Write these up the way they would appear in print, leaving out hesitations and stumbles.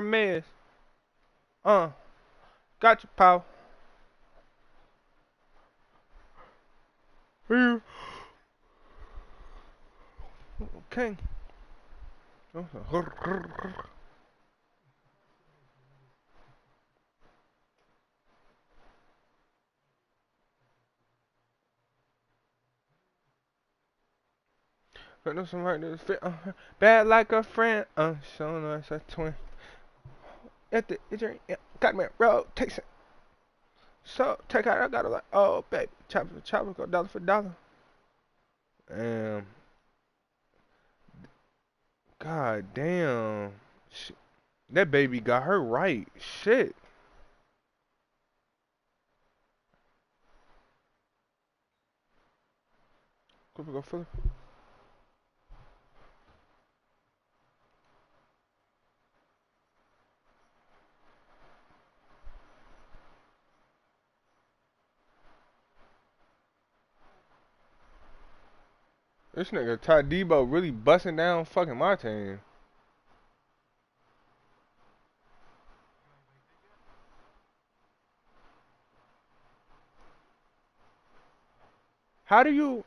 Mess. Uh, got your pal. Yeah. Okay. Got no somebody that's fit. Bad like a friend. Showing us a twin. At the got me a road. Takes it. So take out. I got it like, oh baby, chopper for chopper, go dollar for dollar. And god damn, that baby got her right. Shit. Go Philly. This nigga Ty Debo really busting down fucking my team. How do you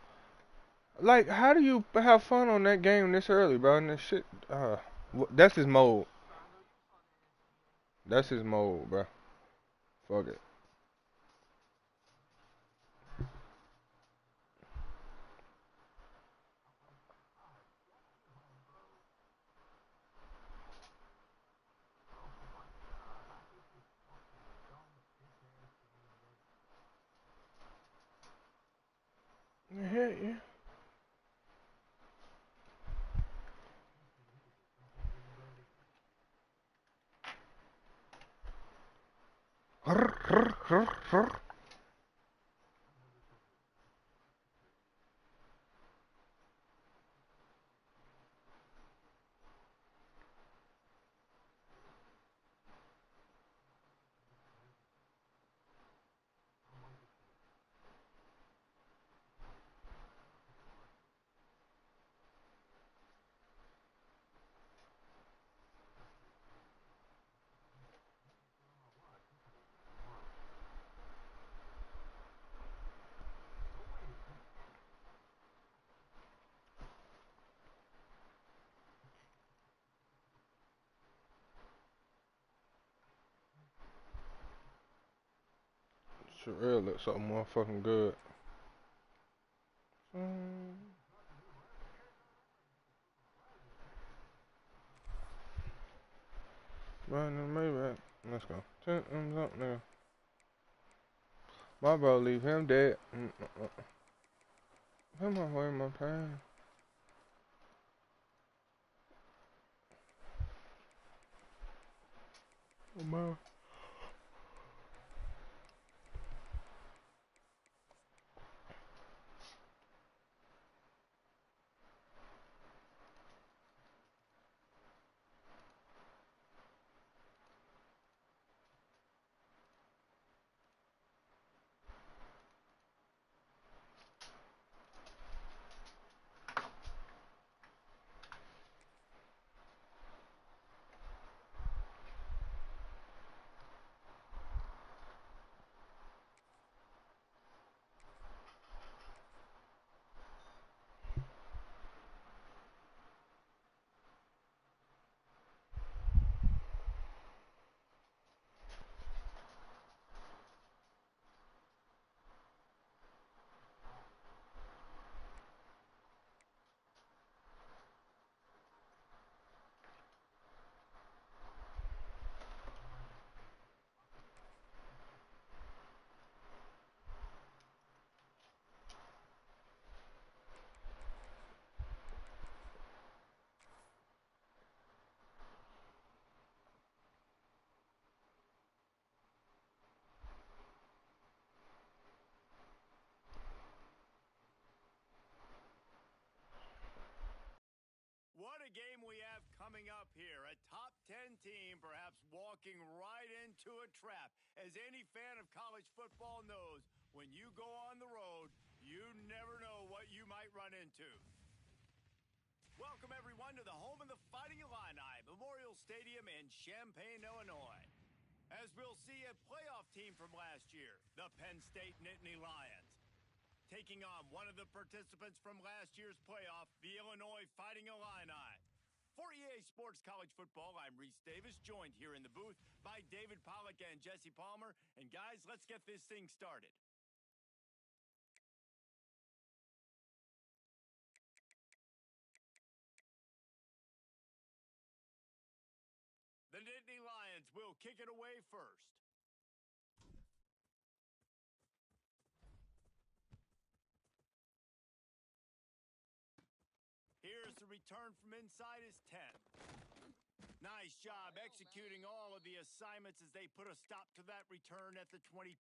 how do you have fun on that game this early, bro? And this shit, that's his mode. That's his mode, bro. Fuck it. Yeah, yeah. Shit really looks so motherfucking good. Mm, Right in the Maybach. Let's go. 10 M's up now. My bro, leave him dead. Him away my pain. My What a game we have coming up here. A top 10 team perhaps walking right into a trap. As any fan of college football knows, when you go on the road, you never know what you might run into. Welcome, everyone, to the home of the Fighting Illini, Memorial Stadium in Champaign, Illinois. As we'll see, a playoff team from last year, the Penn State Nittany Lions, taking on one of the participants from last year's playoff, the Illinois Fighting Illini. For EA Sports College Football, I'm Reese Davis, joined here in the booth by David Pollack and Jesse Palmer. And guys, let's get this thing started. The Nittany Lions will kick it away first. Here's the return from inside his 10. Nice job executing all of the assignments as they put a stop to that return at the 22.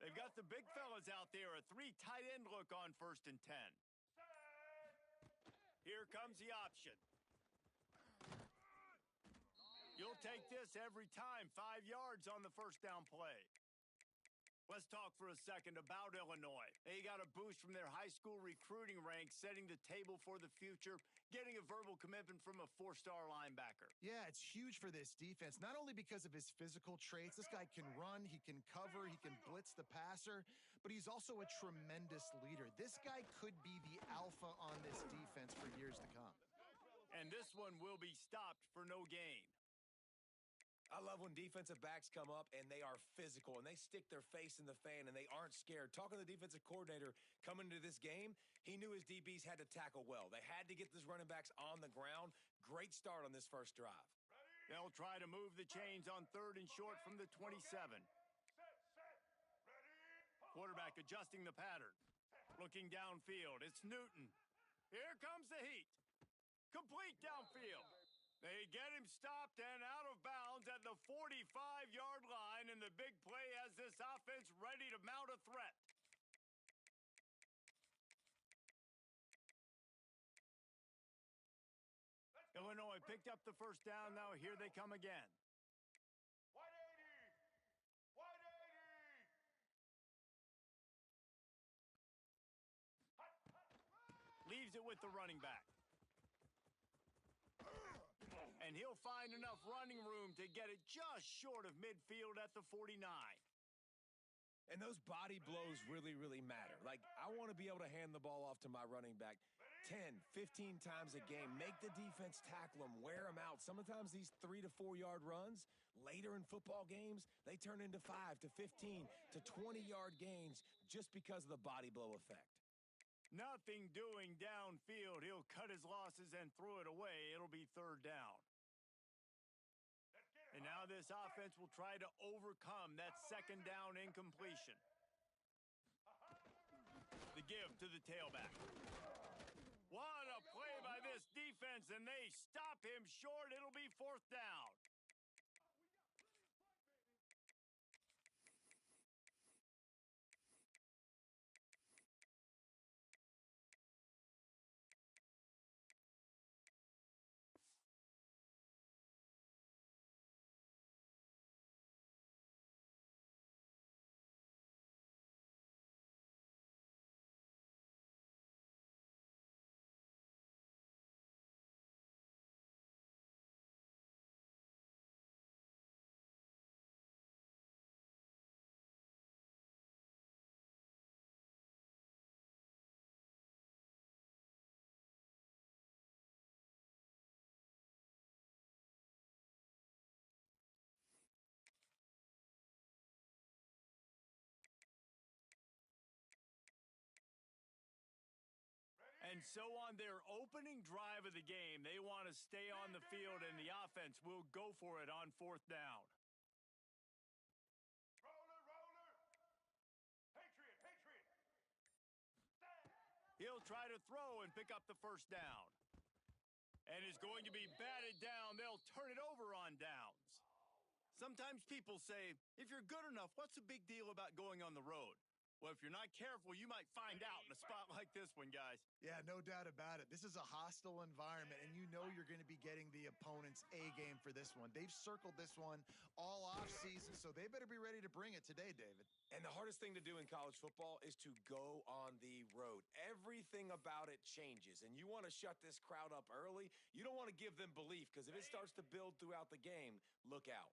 They've got the big fellas out there, a three tight end look on 1st and 10. Here comes the option. You'll take this every time, 5 yards on the first down play. Let's talk for a second about Illinois. They got a boost from their high school recruiting ranks, setting the table for the future, getting a verbal commitment from a 4-star linebacker. Yeah, it's huge for this defense, not only because of his physical traits. This guy can run, he can cover, he can blitz the passer, but he's also a tremendous leader. This guy could be the alpha on this defense for years to come. And this one will be stopped for no gain. I love when defensive backs come up and they are physical and they stick their face in the fan and they aren't scared. Talking to the defensive coordinator coming into this game, he knew his DBs had to tackle well. They had to get these running backs on the ground. Great start on this first drive. They'll try to move the chains on 3rd and short from the 27. Quarterback adjusting the pattern. Looking downfield, it's Newton. Here comes the heat. Complete downfield. They get him stopped and out of bounds at the 45-yard line, and the big play has this offense ready to mount a threat. Illinois picked up the first down. Now here they come again. 180. Leaves it with the running back. And he'll find enough running room to get it just short of midfield at the 49. And those body blows really, really matter. Like, I want to be able to hand the ball off to my running back 10, 15 times a game. Make the defense tackle them, wear them out. Sometimes these 3 to 4 yard runs, later in football games, they turn into 5 to 15 to 20-yard gains just because of the body blow effect. Nothing doing downfield. He'll cut his losses and throw it away. It'll be 3rd down. And now this offense will try to overcome that 2nd down incompletion. The give to the tailback. What a play by this defense, and they stop him short. It'll be 4th down. And so on their opening drive of the game, they want to stay on the field, and the offense will go for it on 4th down. He'll try to throw and pick up the 1st down. And is going to be batted down. They'll turn it over on downs. Sometimes people say, if you're good enough, what's the big deal about going on the road? Well, if you're not careful, you might find out in a spot like this one, guys. Yeah, no doubt about it. This is a hostile environment, and you know you're going to be getting the opponent's A game for this one. They've circled this one all offseason, so they better be ready to bring it today, David. And the hardest thing to do in college football is to go on the road. Everything about it changes, and you want to shut this crowd up early. You don't want to give them belief, because if it starts to build throughout the game, look out.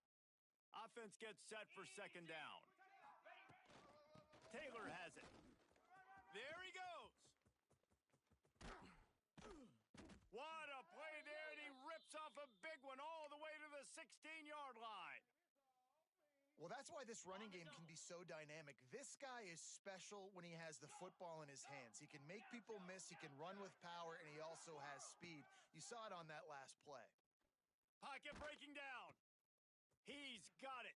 Offense gets set for 2nd down. Taylor has it. There he goes. What a play there, and he rips off a big one all the way to the 16-yard line. Well, that's why this running game can be so dynamic. This guy is special when he has the football in his hands. He can make people miss, he can run with power, and he also has speed. You saw it on that last play. Pocket breaking down. He's got it.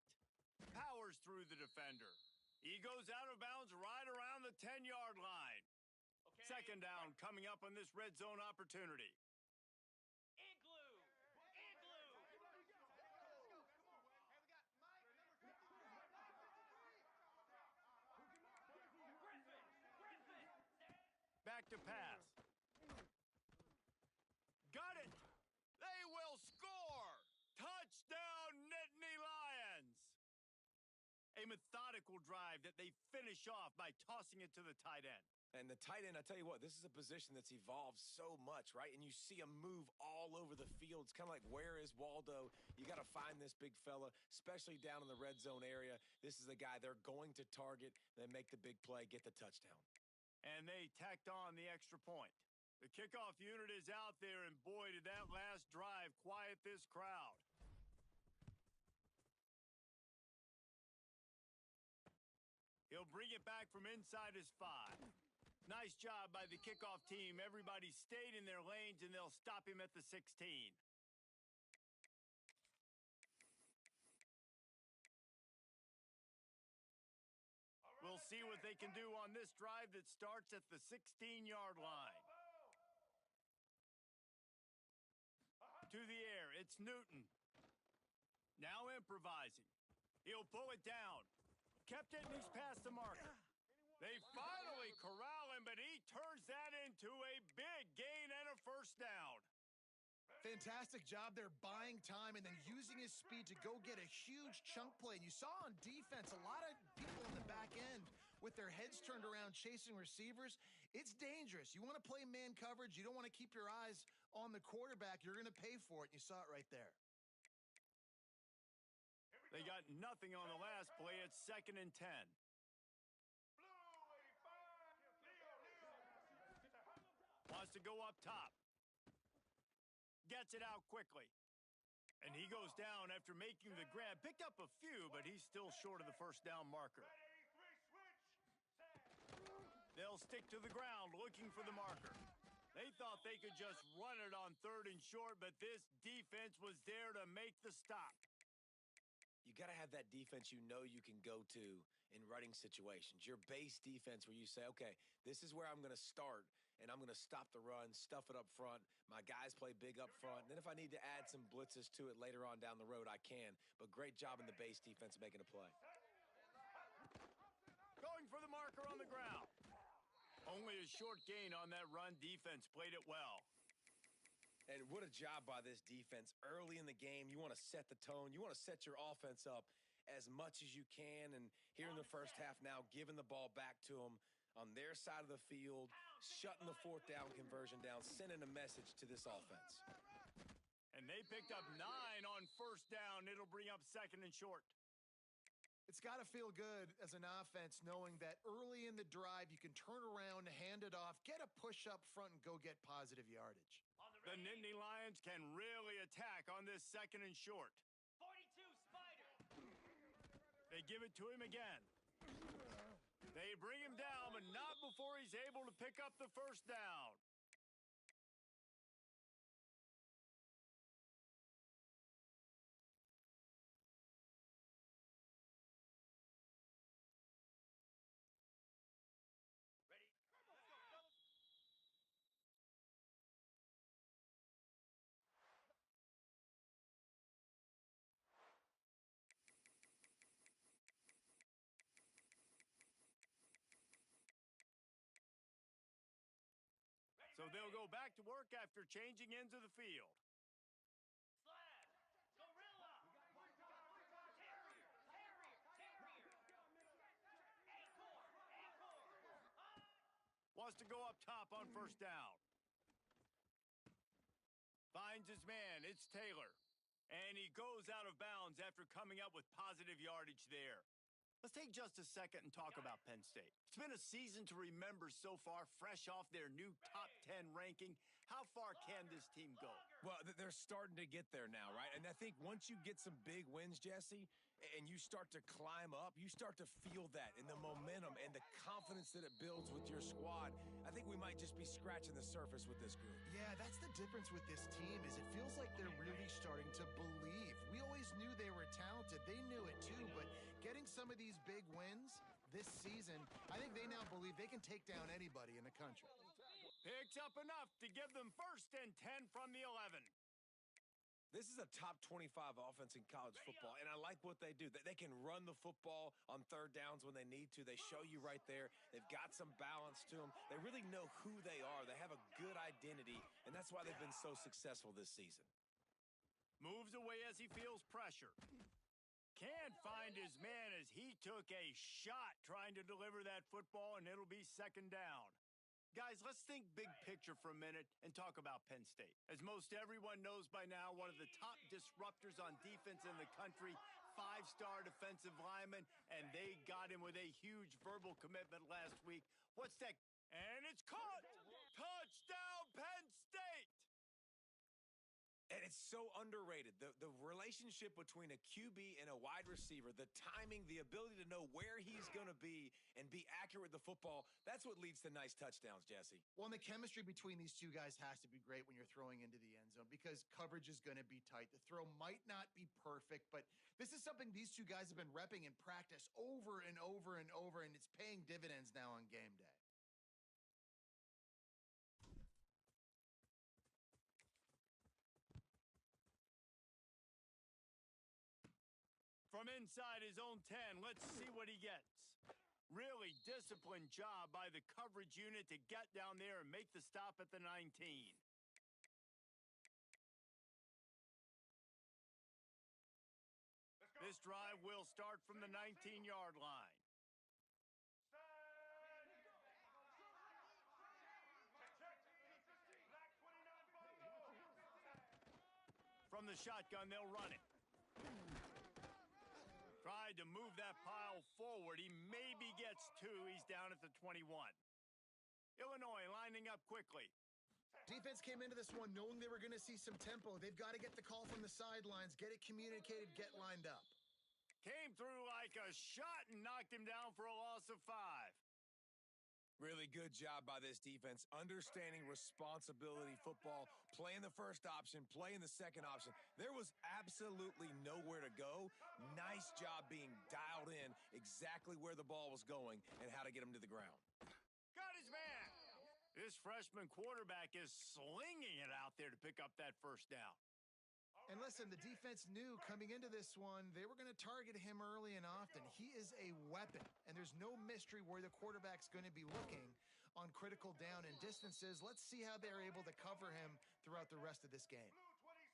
Powers through the defender. He goes out of bounds right around the 10-yard line. 2nd down coming up on this red zone opportunity. Back to pass. Got it. They will score. Touchdown, Nittany Lions. A methodical drive that they finish off by tossing it to the tight end. And the tight end, I tell you what, this is a position that's evolved so much, right? And you see him move all over the field. It's kind of like, where is Waldo? You got to find this big fella, especially down in the red zone area. This is the guy they're going to target, then make the big play, get the touchdown. And they tacked on the extra point. The kickoff unit is out there, and boy, did that last drive quiet this crowd. He'll bring it back from inside his 5. Nice job by the kickoff team. Everybody stayed in their lanes, and they'll stop him at the 16. We'll see what they can do on this drive that starts at the 16-yard line. To the air, it's Newton. Now improvising. He'll pull it down. Kept it, and he's past the marker. They finally corral him, but he turns that into a big gain and a 1st down. Fantastic job there buying time and then using his speed to go get a huge chunk play. And you saw on defense, a lot of people in the back end with their heads turned around chasing receivers. It's dangerous. You want to play man coverage. You don't want to keep your eyes on the quarterback. You're going to pay for it. You saw it right there. They got nothing on the last play. It's 2nd and 10. Wants to go up top. Gets it out quickly. And he goes down after making the grab. Picked up a few, but he's still short of the 1st down marker. They'll stick to the ground looking for the marker. They thought they could just run it on 3rd and short, but this defense was there to make the stop. You got to have that defense you know you can go to in running situations. Your base defense where you say, okay, this is where I'm going to start, and I'm going to stop the run, stuff it up front. My guys play big up front. And then if I need to add some blitzes to it later on down the road, I can. But great job in the base defense making a play. Going for the marker on the ground. Only a short gain on that run. Defense played it well. And what a job by this defense. Early in the game, you want to set the tone. You want to set your offense up as much as you can. And here in the first half now, giving the ball back to them on their side of the field, shutting the 4th down conversion down, sending a message to this offense. And they picked up 9 on 1st down. It'll bring up 2nd and short. It's got to feel good as an offense knowing that early in the drive, you can turn around, hand it off, get a push up front, and go get positive yardage. The Nittany Lions can really attack on this 2nd and short. 42 Spider. They give it to him again. They bring him down, but not before he's able to pick up the 1st down. So they'll go back to work after changing ends of the field. Slash. Gorilla. Terrier. Acorn. Wants to go up top on first down. Finds his man. It's Taylor. And he goes out of bounds after coming up with positive yardage there. Let's take just a second and talk about Penn State. It's been a season to remember so far, fresh off their new top 10 ranking. How far can this team go? Well, they're starting to get there now, right? And I think once you get some big wins, Jesse, and you start to climb up, you start to feel that in the momentum and the confidence that it builds with your squad. I think we might just be scratching the surface with this group. Yeah, that's the difference with this team is it feels like they're really starting to believe. We always knew they were talented. They knew it too, but getting some of these big wins this season, I think they now believe they can take down anybody in the country. Picks up enough to give them 1st and 10 from the 11. This is a top 25 offense in college football, and I like what they do. They can run the football on third downs when they need to. They show you right there. They've got some balance to them. They really know who they are. They have a good identity, and that's why they've been so successful this season. Moves away as he feels pressure. Can't find his man as he took a shot trying to deliver that football, and it'll be 2nd down. Guys, let's think big picture for a minute and talk about Penn State. As most everyone knows by now, one of the top disruptors on defense in the country, 5-star defensive lineman, and they got him with a huge verbal commitment last week. What's that? And it's caught! Touchdown, Penn State! And it's so underrated. The relationship between a QB and a wide receiver, the timing, the ability to know where he's going to be and be accurate with the football, that's what leads to nice touchdowns, Jesse. Well, and the chemistry between these two guys has to be great when you're throwing into the end zone because coverage is going to be tight. The throw might not be perfect, but this is something these two guys have been repping in practice over and over and over, and it's paying dividends now on game day. From inside his own 10, let's see what he gets. Really disciplined job by the coverage unit to get down there and make the stop at the 19. This drive will start from the 19-yard line. From the shotgun, they'll run it. Tried to move that pile forward. He maybe gets 2. He's down at the 21. Illinois lining up quickly. Defense came into this one knowing they were going to see some tempo. They've got to get the call from the sidelines, get it communicated, get lined up. Came through like a shot and knocked him down for a loss of 5. Really good job by this defense, understanding responsibility football, playing the first option, playing the second option. There was absolutely nowhere to go. Nice job being dialed in exactly where the ball was going and how to get him to the ground. Got his man. This freshman quarterback is slinging it out there to pick up that first down. And listen, the defense knew coming into this one, they were going to target him early and often. He is a weapon, and there's no mystery where the quarterback's going to be looking on critical down and distances. Let's see how they're able to cover him throughout the rest of this game.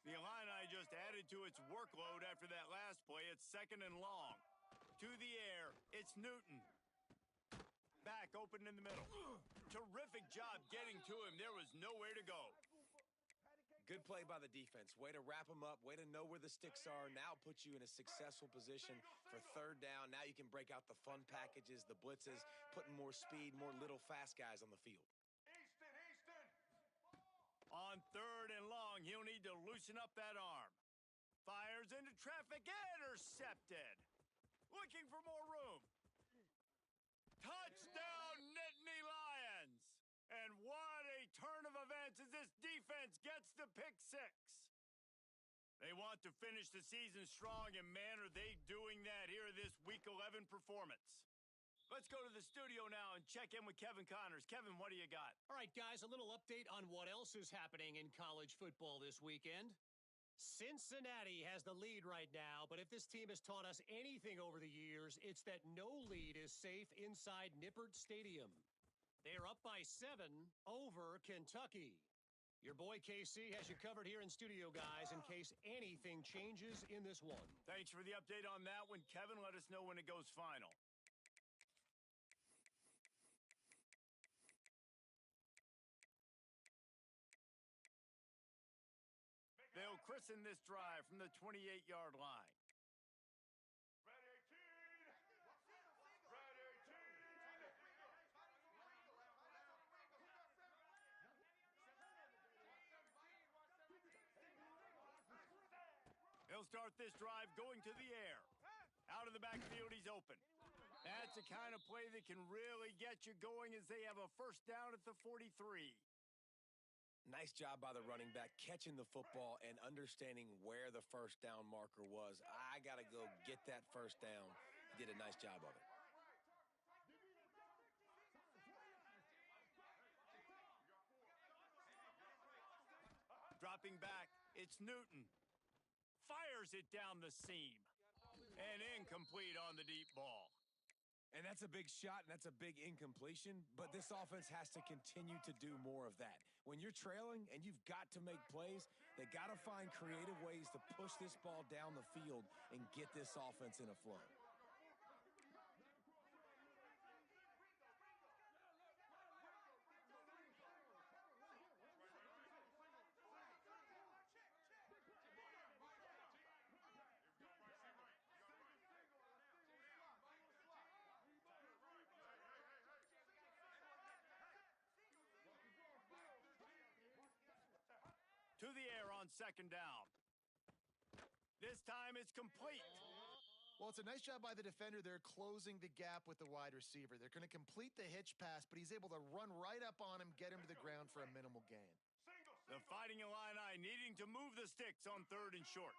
The Illini just added to its workload after that last play. It's 2nd and long. To the air, it's Newton. Back open in the middle. Terrific job getting to him. There was nowhere to go. Good play by the defense. Way to wrap them up. Way to know where the sticks are. Now put you in a successful position for 3rd down. Now you can break out the fun packages, the blitzes, putting more speed, more little fast guys on the field. On 3rd and long, he'll need to loosen up that arm. Fires into traffic. Intercepted. Looking for more room. Touchdown, Nittany Lions. And what a turn of events as this defense gets the pick 6. They want to finish the season strong, and man, are they doing that here in this Week 11 performance. Let's go to the studio now and check in with Kevin Connors. Kevin, what do you got? All right, guys, a little update on what else is happening in college football this weekend. Cincinnati has the lead right now, but if this team has taught us anything over the years, it's that no lead is safe inside Nippert Stadium. They are up by 7 over Kentucky. Your boy KC has you covered here in studio, guys, in case anything changes in this one. Thanks for the update on that one, Kevin. Let us know when it goes final. They'll christen this drive from the 28-yard line. He'll start this drive going to the air. Out of the backfield, he's open. That's the kind of play that can really get you going as they have a first down at the 43. Nice job by the running back catching the football and understanding where the first down marker was. I got to go get that first down. He did a nice job of it. Dropping back, it's Newton. Fires it down the seam. And incomplete on the deep ball. And that's a big shot, and that's a big incompletion, but this offense has to continue to do more of that. When you're trailing and you've got to make plays, they got to find creative ways to push this ball down the field and get this offense in a flow. To the air on second down. This time it's complete. Well, it's a nice job by the defender. They're closing the gap with the wide receiver. They're going to complete the hitch pass, but he's able to run right up on him, get him to the ground for a minimal gain. The Fighting Illini needing to move the sticks on 3rd and short.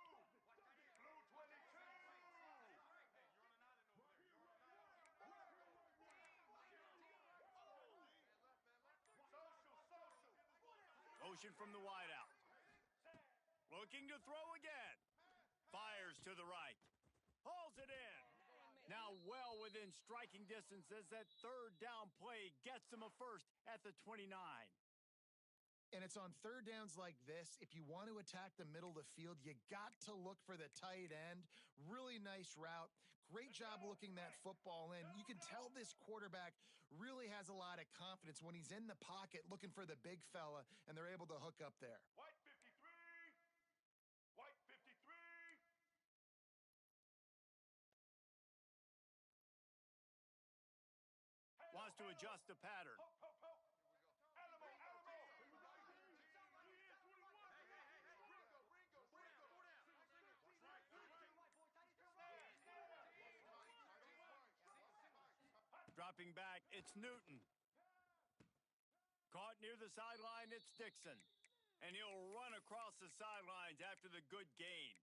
Motion from the wideout. Looking to throw again. Fires to the right. Hauls it in. Now well within striking distance as that 3rd down play gets him a first at the 29. And it's on 3rd downs like this. If you want to attack the middle of the field, you got to look for the tight end. Really nice route. Great job looking that football in. You can tell this quarterback really has a lot of confidence when he's in the pocket looking for the big fella, and they're able to hook up there. White 53. White 53. Wants to adjust the pattern. Alamo, Alamo. Dropping back, it's Newton. Caught near the sideline, it's Dixon. And he'll run across the sidelines after the good gain.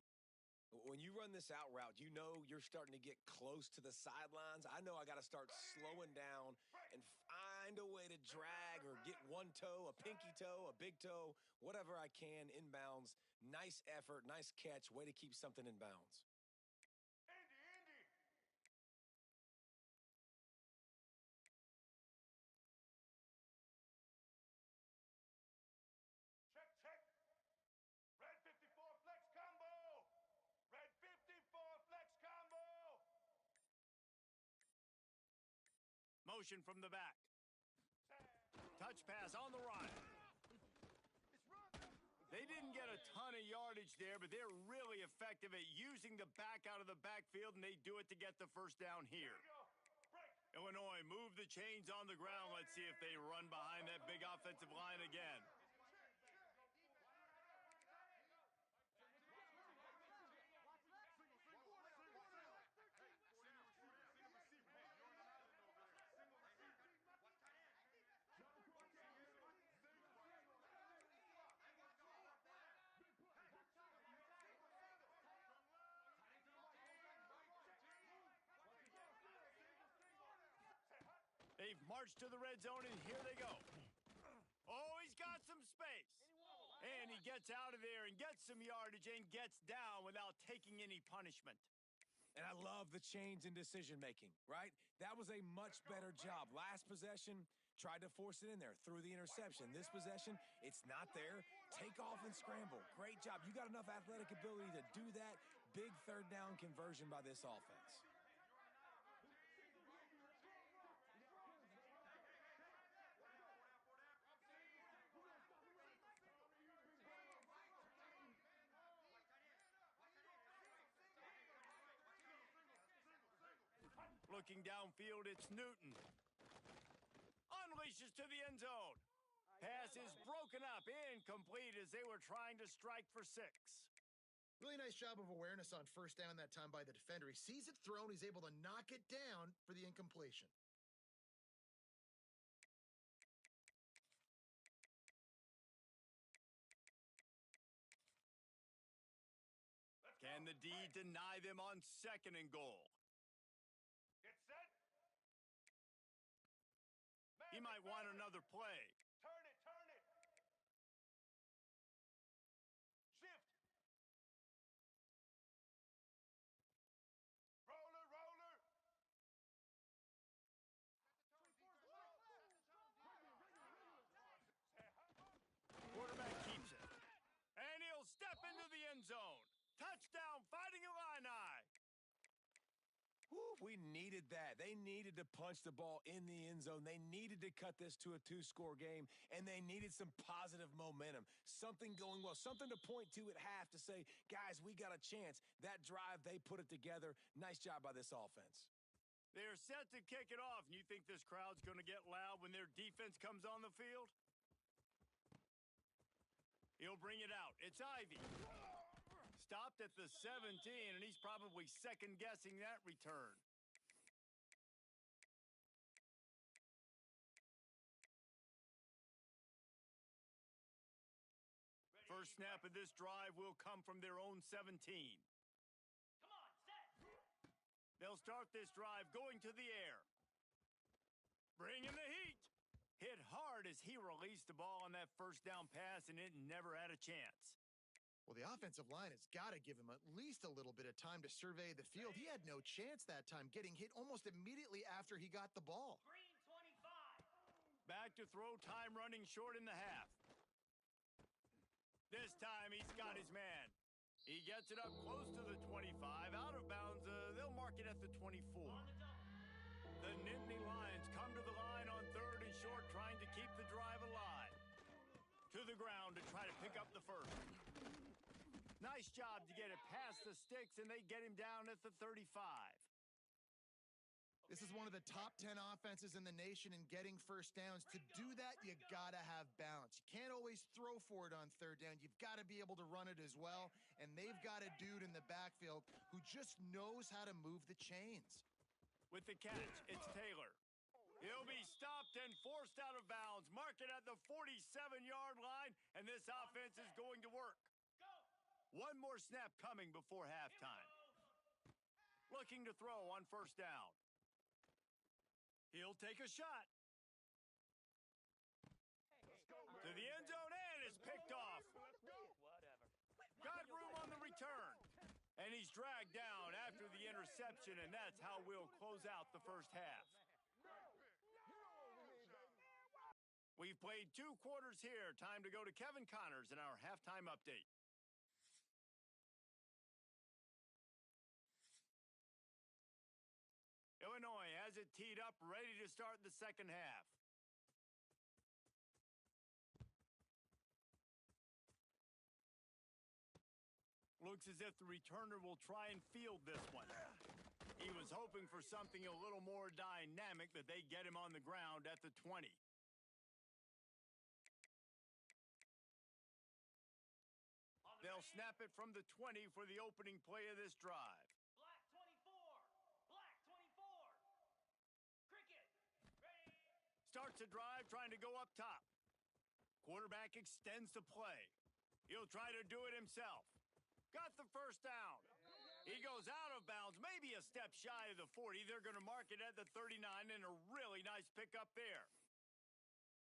When you run this out route, you know you're starting to get close to the sidelines. I know I got to start slowing down and find a way to drag or get one toe, a pinky toe, a big toe, whatever I can inbounds. Nice effort, nice catch, way to keep something in bounds. Indy. Check. Red 54 flex combo. Red 54 flex combo. Motion from the back. Touch pass on the right. They didn't get a ton of yardage there, but they're really effective at using the back out of the backfield, and they do it to get the first down here. Illinois move the chains on the ground. Let's see if they run behind that big offensive line again. They've marched to the red zone, and here they go. Oh, he's got some space. And he gets out of there and gets some yardage and gets down without taking any punishment. And I love the change in decision-making, right? That was a much better job. Last possession, Tried to force it in there through the interception. This possession, it's not there. Take off and scramble. Great job. You got enough athletic ability to do that. Big third down conversion by this offense. Looking downfield, it's Newton. Unleashes to the end zone. Pass is broken up, incomplete as they were trying to strike for 6. Really nice job of awareness on first down that time by the defender. He sees it thrown. He's able to knock it down for the incompletion. Can the D deny them on 2nd and goal? Get set. He might want another play. Turn it, turn it. Shift. Roller, roller. Quarterback keeps it. And he'll step into the end zone. Touchdown, Fighting Illini. Woo, we needed that. They needed to punch the ball in the end zone. They needed to cut this to a 2-score game, and they needed some positive momentum. Something going well, something to point to at half to say, guys, we got a chance. That drive, they put it together. Nice job by this offense. They're set to kick it off, and you think this crowd's going to get loud when their defense comes on the field? He'll bring it out. It's Ivy. Stopped at the 17, and he's probably second-guessing that return. First snap of this drive will come from their own 17. Come on, set. They'll start this drive going to the air. Bringing the heat. Hit hard as he released the ball on that first down pass, and it never had a chance. Well, the offensive line has got to give him at least a little bit of time to survey the field. He had no chance that time, getting hit almost immediately after he got the ball. Green 25. Back to throw, time running short in the half. This time he's got his man. He gets it up close to the 25. Out of bounds, they'll mark it at the 24. The Nittany Lions come to the line on 3rd and short, trying to keep the drive alive. To the ground to try to pick up the first. Nice job to get it past the sticks, and they get him down at the 35. This is one of the top 10 offenses in the nation in getting first downs. To do that, you got to have balance. You can't always throw for it on 3rd down. You've got to be able to run it as well, and they've got a dude in the backfield who just knows how to move the chains. With the catch, it's Taylor. He'll be stopped and forced out of bounds. Mark it at the 47-yard line, and this offense is going to work. One more snap coming before halftime. Looking to throw on first down. He'll take a shot. To the end zone, and is picked off. Got room on the return. And he's dragged down after the interception, and that's how we'll close out the first half. We've played 2 quarters here. Time to go to Kevin Connors in our halftime update. Illinois has it teed up, ready to start the second half. Looks as if the returner will try and field this one. He was hoping for something a little more dynamic, but they get him on the ground at the 20. They'll snap it from the 20 for the opening play of this drive. Black 24. Black 24. Cricket. Ready. Starts a drive trying to go up top. Quarterback extends the play. He'll try to do it himself. Got the first down. He goes out of bounds, maybe a step shy of the 40. They're going to mark it at the 39, and a really nice pickup there.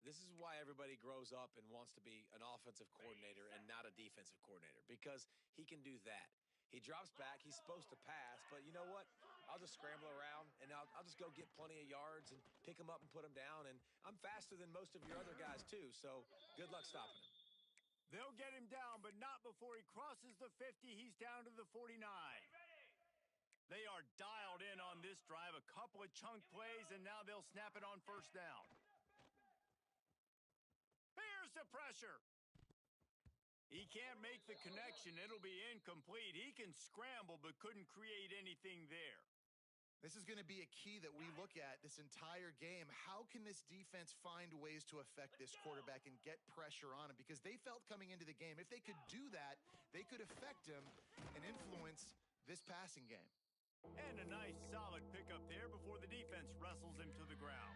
This is why everybody grows up and wants to be an offensive coordinator and not a defensive coordinator, because he can do that. He drops back. He's supposed to pass, but you know what? I'll just scramble around, and I'll just go get plenty of yards and pick him up and put him down. And I'm faster than most of your other guys, too, so good luck stopping him. They'll get him down, but not before he crosses the 50. He's down to the 49. They are dialed in on this drive. A couple of chunk plays, and now they'll snap it on first down. Here's the pressure. He can't make the connection. It'll be incomplete. He can scramble, but couldn't create anything there. This is going to be a key that we look at this entire game. How can this defense find ways to affect this quarterback and get pressure on him? Because they felt coming into the game, if they could do that, they could affect him and influence this passing game. And a nice solid pickup there before the defense wrestles him to the ground.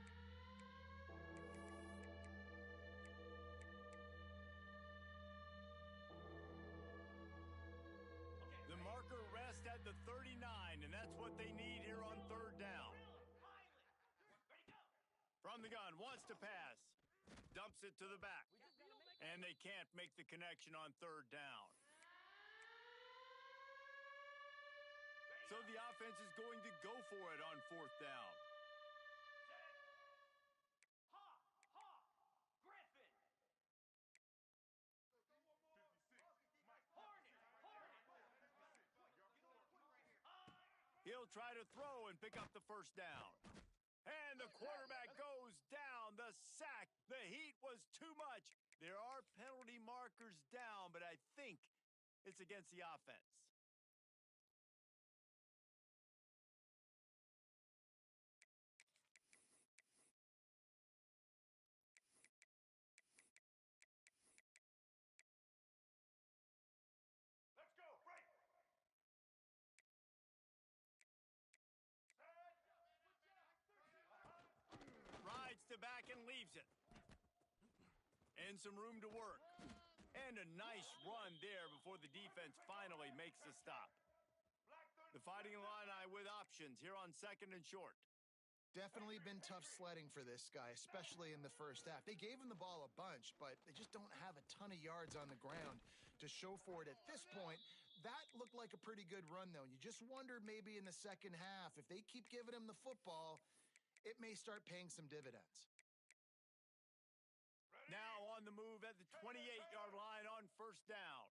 The marker rests at the 39, and that's what they need here on third down. From the gun, wants to pass. Dumps it to the back. And they can't make the connection on third down. So the offense is going to go for it on fourth down. Griffin. He'll try to throw and pick up the first down. And the quarterback goes down. The sack. The heat was too much. There are penalty markers down, but I think it's against the offense. Let's go, break. Rides to back and leaves it. And some room to work. And a nice run there before the defense finally makes the stop. The Fighting Illini with options here on second and short. Definitely been tough sledding for this guy, especially in the first half. They gave him the ball a bunch, but they just don't have a ton of yards on the ground to show for it at this point. That looked like a pretty good run, though. You just wonder maybe in the second half, if they keep giving him the football, it may start paying some dividends. Now on the move at the 28-yard line on first down.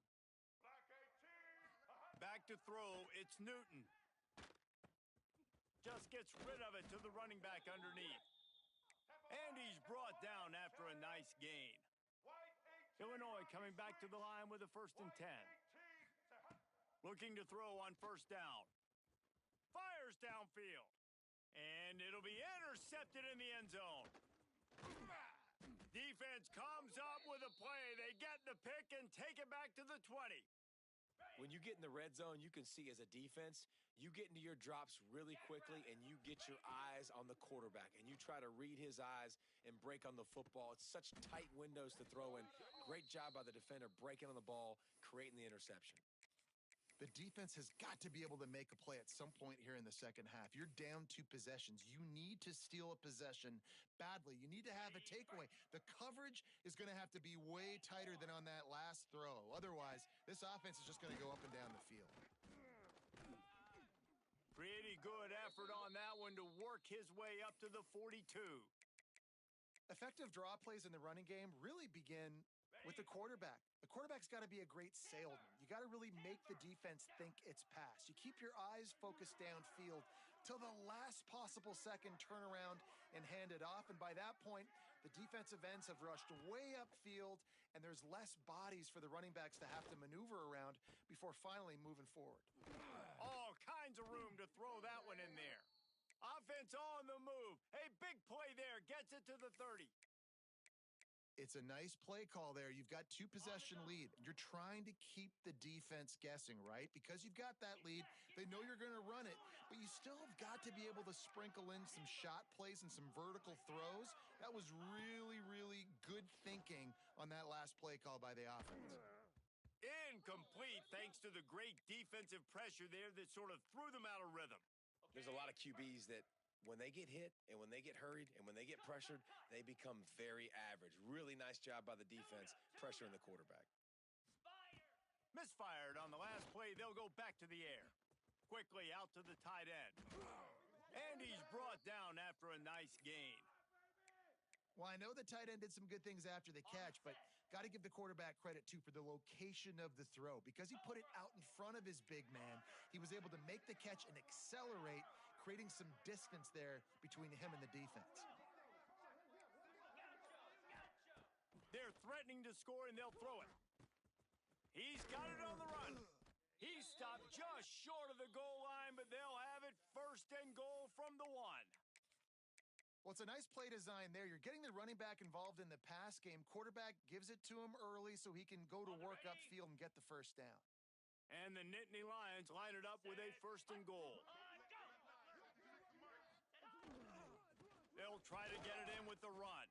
Back to throw, it's Newton. Just gets rid of it to the running back underneath. And he's brought down after a nice gain. Illinois coming back to the line with a 1st and 10. Looking to throw on first down. Fires downfield. And it'll be intercepted in the end zone. Defense comes up with a play. They get the pick and take it back to the 20. When you get in the red zone, you can see as a defense, you get into your drops really quickly and you get your eyes on the quarterback and you try to read his eyes and break on the football. It's such tight windows to throw in. Great job by the defender breaking on the ball, creating the interception. The defense has got to be able to make a play at some point here in the second half. You're down 2 possessions. You need to steal a possession badly. You need to have a takeaway. The coverage is going to have to be way tighter than on that last throw. Otherwise, this offense is just going to go up and down the field. Pretty good effort on that one to work his way up to the 42. Effective draw plays in the running game really begin with the quarterback. The quarterback's got to be a great salesman. You got to really make the defense think it's pass. You keep your eyes focused downfield till the last possible second, turn around and hand it off. And by that point, the defensive ends have rushed way upfield, and there's less bodies for the running backs to have to maneuver around before finally moving forward. All kinds of room to throw that one in there. Offense on the move. Hey, big play there. Gets it to the 30. It's a nice play call there. You've got 2 possession lead. You're trying to keep the defense guessing, right? Because you've got that lead, they know you're going to run it, but you still have got to be able to sprinkle in some shot plays and some vertical throws. That was really, really good thinking on that last play call by the offense. Incomplete thanks to the great defensive pressure there that sort of threw them out of rhythm. There's a lot of QBs that when they get hit and when they get hurried and when they get pressured, they become very average. Really nice job by the defense pressuring the quarterback. Misfired on the last play, they'll go back to the air. Quickly out to the tight end. And he's brought down after a nice gain. Well, I know the tight end did some good things after the catch, but got to give the quarterback credit, too, for the location of the throw. Because he put it out in front of his big man, he was able to make the catch and accelerate, creating some distance there between him and the defense. They're threatening to score, and they'll throw it. He's got it on the run. He stopped just short of the goal line, but they'll have it first and goal from the 1. Well, it's a nice play design there. You're getting the running back involved in the pass game. Quarterback gives it to him early so he can go to work upfield and get the first down. And the Nittany Lions line it up with a first and goal. They'll try to get it in with the run.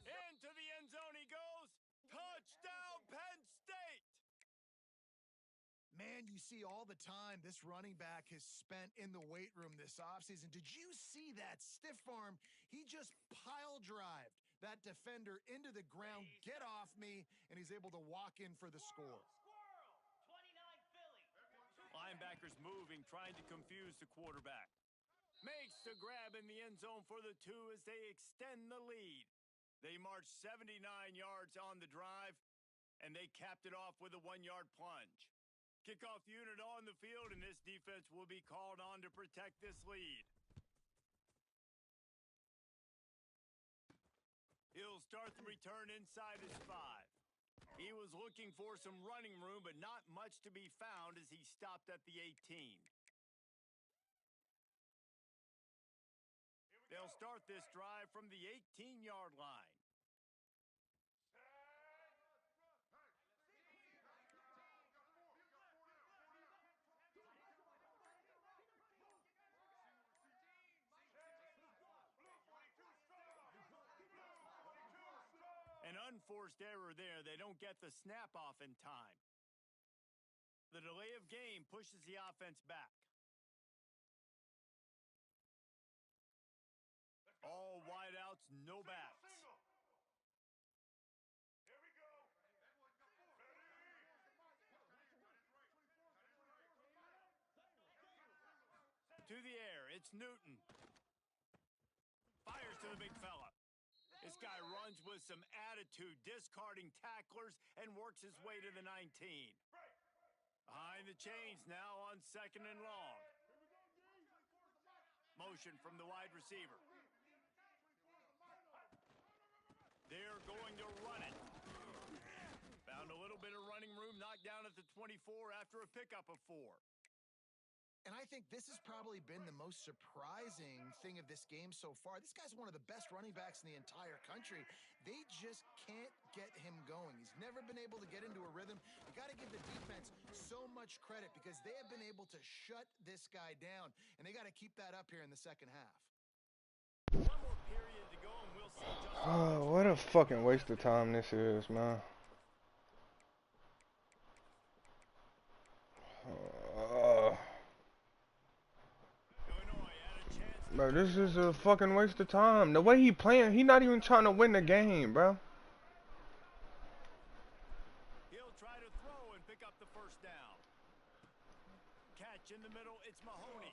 Into the end zone he goes. Touchdown, Penn State! Man, you see all the time this running back has spent in the weight room this offseason. Did you see that stiff arm? He just pile drived that defender into the ground. Get off me, and he's able to walk in for the score. Squirrel, 29 Philly. Linebackers moving, trying to confuse the quarterback. Makes the grab in the end zone for the 2 as they extend the lead. They marched 79 yards on the drive, and they capped it off with a 1-yard plunge. Kickoff unit on the field, and this defense will be called on to protect this lead. He'll start the return inside his 5. He was looking for some running room, but not much to be found as he stopped at the 18. They'll start this drive from the 18-yard line. An unforced error there. They don't get the snap off in time. The delay of game pushes the offense back. All wideouts, no backs. Here we go. To the air, it's Newton. Fires to the big fella. This guy runs with some attitude, discarding tacklers, and works his way to the 19. Behind the chains now on 2nd and long. Motion from the wide receiver. They're going to run it. Found a little bit of running room, knocked down at the 24 after a pickup of 4. And I think this has probably been the most surprising thing of this game so far. This guy's one of the best running backs in the entire country. They just can't get him going. He's never been able to get into a rhythm. You got to give the defense so much credit because they have been able to shut this guy down, and they got to keep that up here in the second half. One more period to go, and we'll see just Oh, what a fucking waste of time this is, man. Bro, this is a fucking waste of time. The way he playing, he not even trying to win the game, bro. He'll try to throw and pick up the first down. Catch in the middle, it's Mahoney.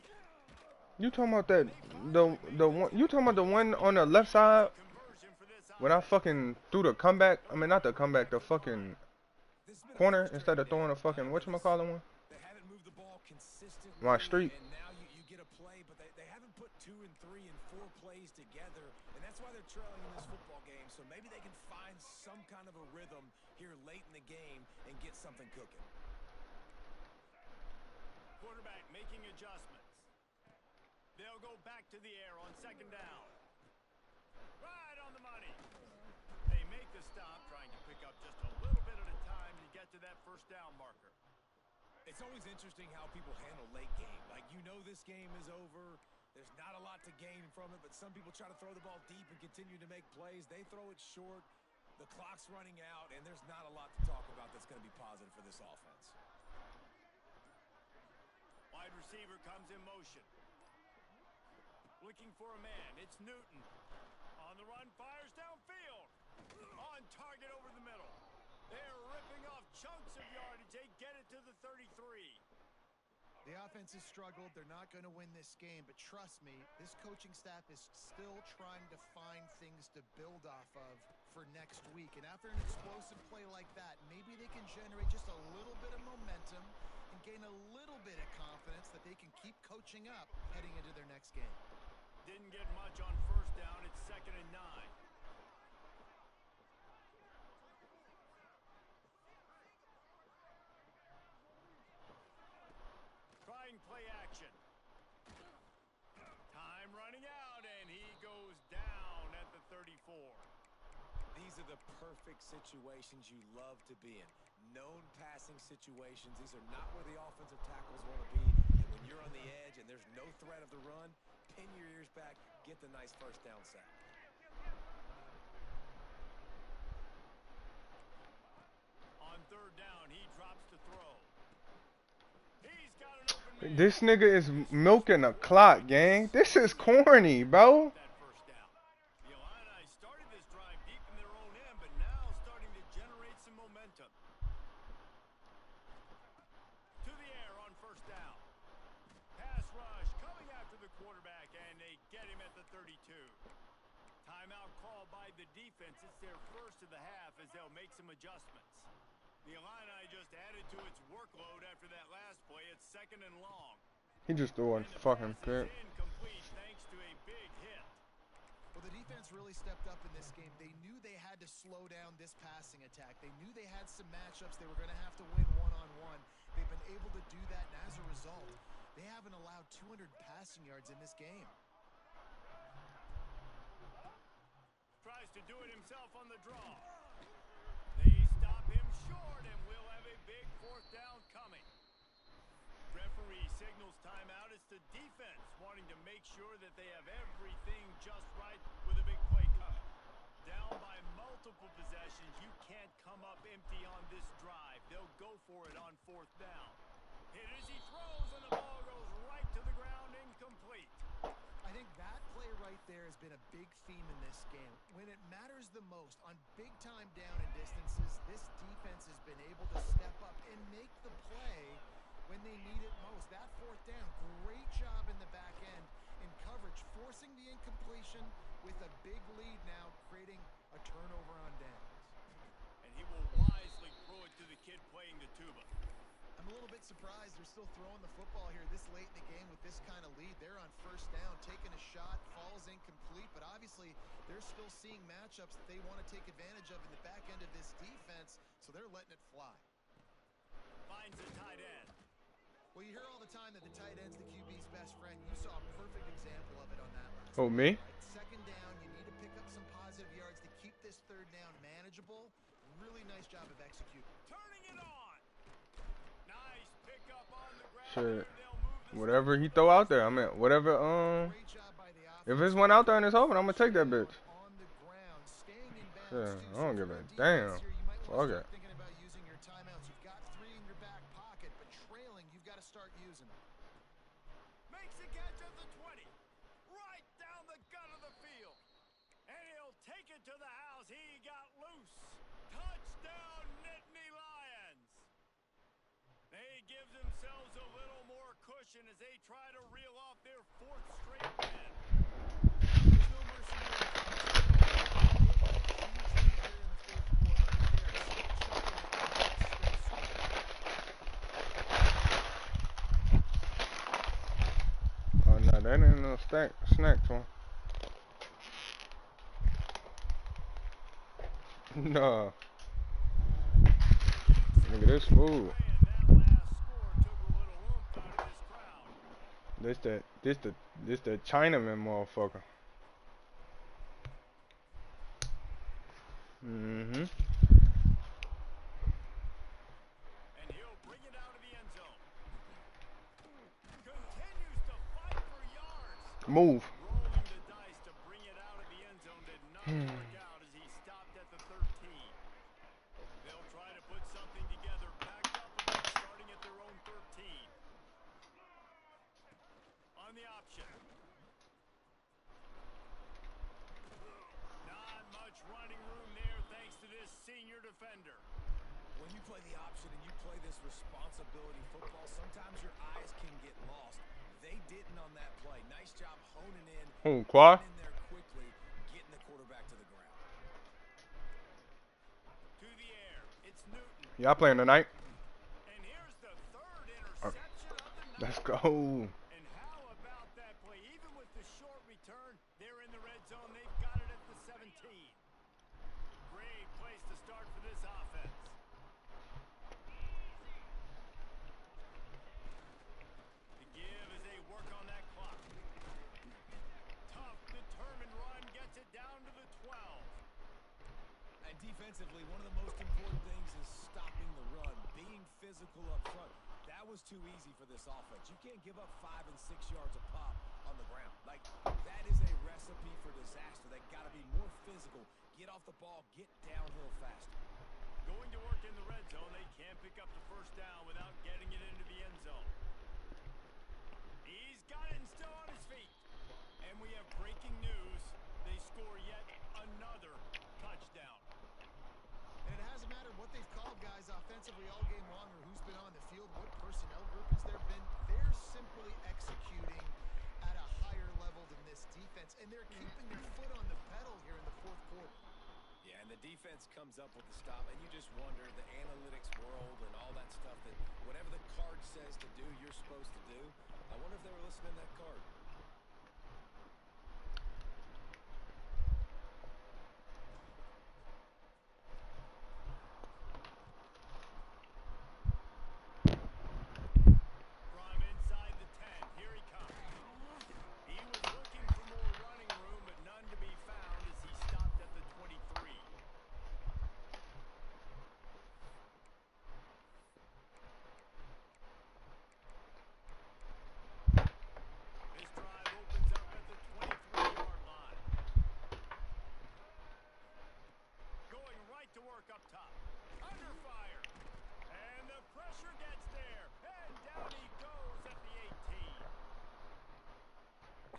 You talking about that the one? You talking about the one on the left side Conversion for this when I fucking threw the comeback? I mean, not the comeback, the fucking corner instead of throwing a fucking whatchamacallit one. They haven't moved the ball consistently. My street. And now you get a play, but they haven't put 2 and 3 and 4 plays together, and that's why they're trailing in this football game. So maybe they can find some kind of a rhythm here late in the game and get something cooking. Quarterback making adjustments. They'll go back to the air on 2nd down. Right on the money. They make the stop, trying to pick up just a little bit at a time to get to that first down marker. It's always interesting how people handle late game. Like, you know this game is over. There's not a lot to gain from it, but some people try to throw the ball deep and continue to make plays. They throw it short. The clock's running out, and there's not a lot to talk about that's going to be positive for this offense. Wide receiver comes in motion. Looking for a man. It's Newton. On the run, fires downfield. On target over the middle. They're ripping off chunks of yardage. They get it The offense has struggled. They're not going to win this game, but trust me, this coaching staff is still trying to find things to build off of for next week. And after an explosive play like that, maybe they can generate just a little bit of momentum and gain a little bit of confidence that they can keep coaching up heading into their next game. Didn't get much on first down. It's 2nd and 9. Trying play action. Time running out, and he goes down at the 34. These are the perfect situations you love to be in. Known passing situations. These are not where the offensive tackles want to be. And when you're on the edge and there's no threat of the run, pin your ears back, get the nice first down sack. On 3rd down, he drops to throw. He's got an open man. This nigga is milking a clock, gang. This is corny, bro. That first down. The Illini started this drive deep in their own end, but now starting to generate some momentum. To the air on 1st down. Pass rush coming after the quarterback, and they get him at the 32. Timeout called by the defense. It's their first of the half as they'll make some adjustments. The Illini just added to its workload after that last play. It's 2nd and long. He just threw a And the fucking pass is pick. incomplete thanks to a big hit. Well, the defense really stepped up in this game. They knew they had to slow down this passing attack. They knew they had some matchups they were going to have to win one-on-one. They've been able to do that, and as a result, they haven't allowed 200 passing yards in this game. Tries to do it himself on the draw. They stop him short, and we'll have a big 4th down coming. Referee signals timeout. It's the defense wanting to make sure that they have everything just right with a big play coming. Down by multiple possessions, you can't come up empty on this drive. They'll go for it on 4th down. Hit as he throws, and the ball goes right to the ground, incomplete. I think that play right there has been a big theme in this game. When it matters the most, on big-time down and distances, this defense has been able to step up and make the play when they need it most. That 4th down, great job in the back end in coverage, forcing the incompletion with a big lead now, creating a turnover on downs. And he will wisely throw it to the kid playing the tuba. I'm a little bit surprised they're still throwing the football here this late in the game with this kind of lead. They're on 1st down, taking a shot, falls incomplete, but obviously they're still seeing matchups that they want to take advantage of in the back end of this defense, so they're letting it fly. Finds the tight end. Well, you hear all the time that the tight end's the QB's best friend. You saw a perfect example of it on that last Oh, me? Right? 2nd down, you need to pick up some positive yards to keep this 3rd down manageable. Really nice job of executing. Turning it on. Nice pick up on the ground. Shit. They'll move this Whatever he throw out there, I mean, whatever, Great job by the offense. if it's one out there and it's open, I'm gonna take that bitch. On the ground, staying in bounds, Yeah, too. I don't So give a for defense damn. here, you might wanna Fuck start it. thinking about using your timeouts. You've got 3 in your back pocket, but trailing, you've got to start using them. makes the catch at the 20. Right down the gut of the field. And he'll take it to the house. He got loose. Touchdown, Nittany Lions. They give themselves a little more cushion as they try to reel off their 4th straight win. There's no mercy here. Oh no, that ain't no snack one. No. Nigga, this food. That last score took a little oomph out of this crowd. This the Chinaman motherfucker. Mm-hmm. And he'll bring it out of the end zone. Continues to fight for yards. Move. Rolling the dice to bring it out of the end zone did not work out as he stopped at the 13. They'll try to put something together, backed up a bit, starting at their own 13. On the option. Not much running room there thanks to this senior defender. When you play the option and you play this responsibility football, sometimes your eyes can get lost. They didn't on that play. Nice job honing in, Oh, Qua. getting in there quickly, getting the quarterback to the ground. To the air. It's Newton. Y'all playing tonight? And here's the third interception of the night. Let's go. And how about that play? Even with the short return, they're in the red zone. They've got it at the 17. Great place to start for this offense. The give as they work on that clock. Tough, determined run gets it down to the 12. And defensively, one of the most important things is stopping the run, being physical up front. That was too easy for this offense. You can't give up 5 and 6 yards a pop on the ground. Like, that is a recipe for disaster. They got to be more physical. Get off the ball, get downhill faster. Going to work in the red zone. They can't pick up the first down without getting it into the end zone. He's got it and still on his feet. And we have breaking news. They score yet another touchdown. And it hasn't mattered what they've called guys offensively all game long or who's been on the field, what personnel group has there been. They're simply executing at a higher level than this defense, and they're keeping their foot on the pedal here in the fourth quarter. Yeah, and the defense comes up with the stop, and you just wonder, the analytics world and all that stuff, that whatever the card says to do, you're supposed to do. I wonder if they were listening to that card. From inside the 10, here he comes. He was looking for more running room, but none to be found as he stopped at the 23. This drive opens up at the 23-yard line. Going right to work up top. Under fire. And the pressure gets there. And down he goes at the 18.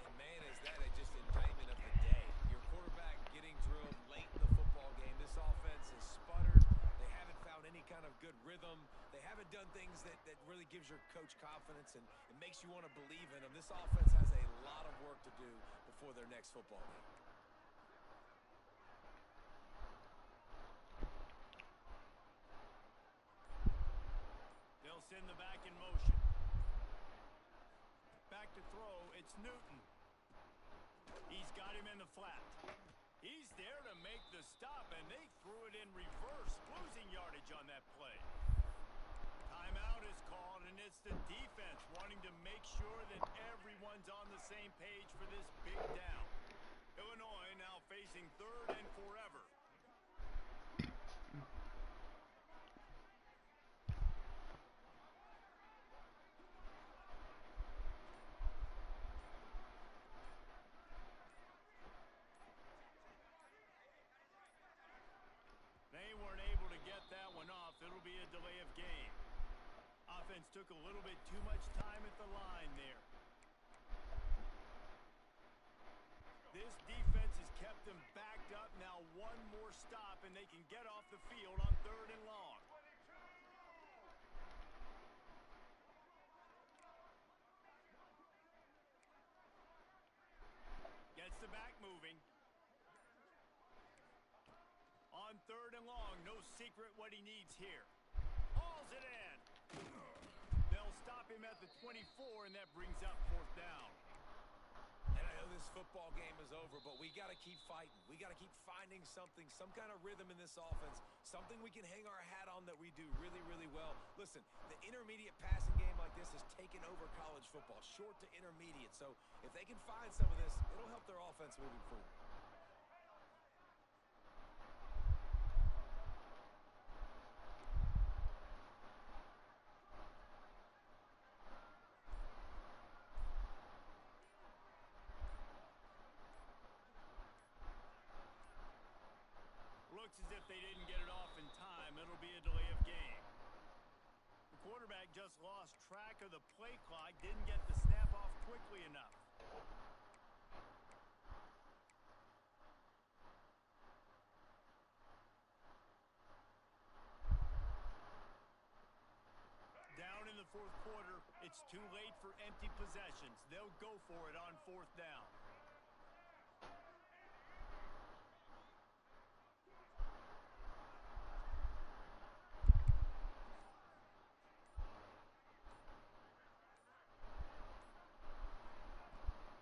And man, is that just indictment of the day. Your quarterback getting drilled late in the football game. This offense has sputtered. They haven't found any kind of good rhythm. They haven't done things that really gives your coach confidence and it makes you want to believe in them. This offense has a lot of work to do before their next football game. They'll send the back in motion. Back to throw, it's Newton. He's got him in the flat. He's there to make the stop, and they threw it in reverse, losing yardage on that play. Timeout is called, and it's the defense wanting to make sure that everyone's on the same page for this big down. Illinois now facing third and forever. They weren't able to get that one off. It'll be a delay of game. Offense took a little bit too much time at the line there. This defense has kept them backed up. Now one more stop, and they can get off the field on third and long. Gets the back moving. On third and long, no secret what he needs here. Hauls it in. They'll stop him at the 24, and that brings up fourth down. And I know this football game is over, but we got to keep fighting. We got to keep finding something, some kind of rhythm in this offense, something we can hang our hat on that we do really, really well. Listen, the intermediate passing game like this has taken over college football, short to intermediate. So if they can find some of this, it'll help their offense moving forward. Looks as if they didn't get it off in time. It'll be a delay of game. The quarterback just lost track of the play clock, didn't get the snap off quickly enough. fourth quarter, it's too late for empty possessions. They'll go for it on fourth down.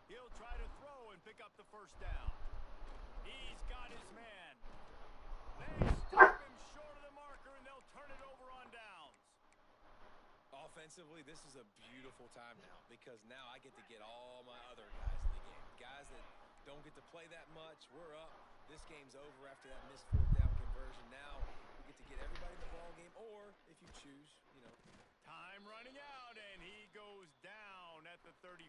He'll try to throw and pick up the first down. He's got his man. They stop him short of the marker, and they'll turn it over on downs. Offensively, this is a beautiful time now because now I get to get all my other guys in the game. Guys that don't get to play that much. We're up. This game's over after that missed fourth down conversion. Now we get to get everybody in the ball game, or if you choose, Time running out, and he goes down at the 34.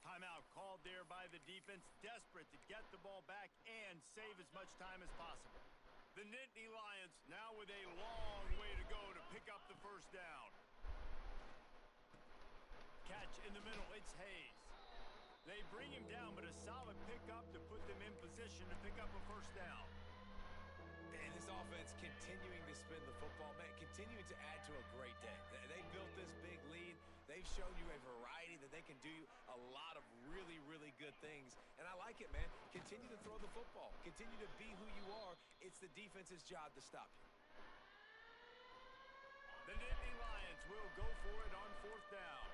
Timeout called there by the defense, desperate to get the ball back and save as much time as possible. The Nittany Lions now with a long way to go to pick up the first down. Catch in the middle, it's Hayes. They bring him down, but a solid pickup to put them in position to pick up a first down. And this offense continuing to spin the football, man, continuing to add to a great day. They built this big lead. They've shown you a variety that they can do a lot of really, really good things. And I like it, man. Continue to throw the football. Continue to be who you are. It's the defense's job to stop you. The Nittany Lions will go for it on fourth down.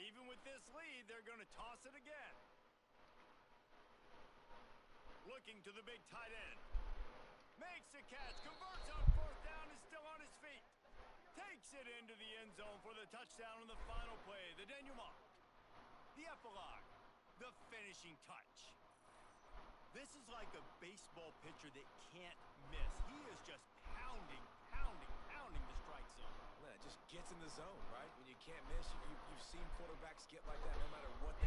Even with this lead, they're going to toss it again. Looking to the big tight end. Makes a catch, converts on fourth down, is still on his feet. Takes it into the end zone for the touchdown on the final play. The denouement. The epilogue. The finishing touch. This is like a baseball pitcher that can't miss. He is just pounding the strike zone. Man, it just gets in the zone, right? When you can't miss, you've seen quarterbacks get like that no matter what they